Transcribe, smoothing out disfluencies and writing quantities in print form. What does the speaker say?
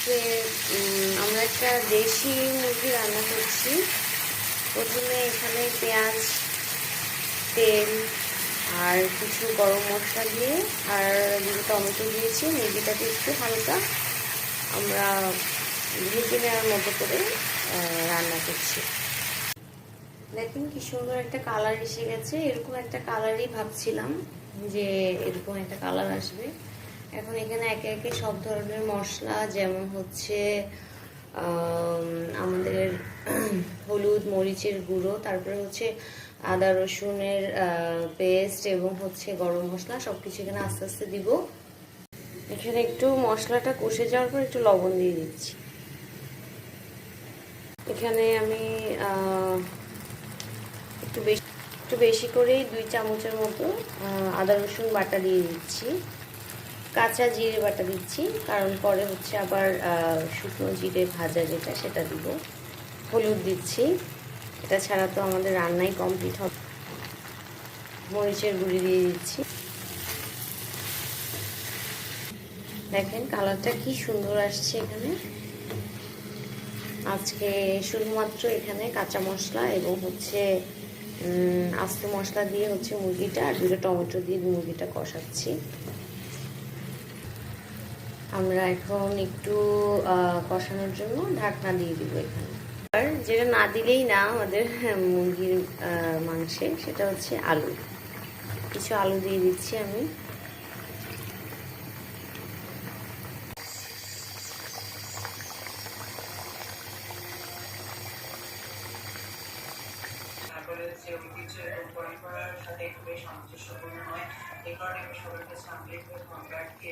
আজকে আমরা একটা দেশি মুরগি রান্না করছি। প্রথমে এখানে পেঁয়াজ, তেল আর কিছু গরম মশলা দিয়ে আর টমেটো দিয়েছি। মুরগিটাকে একটু হালকা আমরা ভেজে নেওয়ার মতো করে রান্না করছি। দেখেন কি সুন্দর একটা কালার এসে গেছে। এরকম একটা কালারই ভাবছিলাম যে এরকম একটা কালার আসবে। এখন এখানে একে একে সব ধরনের মশলা, যেমন হচ্ছে আমাদের হলুদ, মরিচের গুঁড়ো, তারপরে হচ্ছে আদা রসুনের পেস্ট এবং হচ্ছে গরম মশলা, সব কিছু এখানে আস্তে আস্তে দিব। এখানে একটু মশলাটা কষে যাওয়ার পর একটু লবণ দিয়ে দিচ্ছি। এখানে আমি একটু বেশি করেই 2 চামচের মতো আদা রসুন বাটা দিয়ে দিচ্ছি। কাঁচা জিরে বাটা দিচ্ছি, কারণ পরে হচ্ছে আবার শুকনো জিরে ভাজা যেটা সেটা দিব। হলুদ দিচ্ছি, এটা ছাড়া তো আমাদের রান্নাই কমপ্লিট হবে। মরিচের গুঁড়ি দিয়ে দিচ্ছি। দেখেন কালারটা কি সুন্দর আসছে। এখানে আজকে শুধুমাত্র এখানে কাঁচা মশলা এবং হচ্ছে আস্ত মশলা দিয়ে হচ্ছে মুরগিটা আর 2টা টমেটো দিয়ে মুরগিটা কষাচ্ছি। আমরা এখন একটু কষানোর জন্য ঢাকনা দিয়ে দিব এখানে। আর যেটা না দিলেই না আমাদের মুরগির মাংসে, সেটা হচ্ছে আলু। কিছু আলু দিয়ে দিচ্ছি আমি। তারপরে হচ্ছে ঐতিহ্য এবং পরম্পরার সাথে খুবই সামঞ্জস্যপূর্ণ হয়। এই কারণে আমি সবার কাছে আন্তরিকভাবে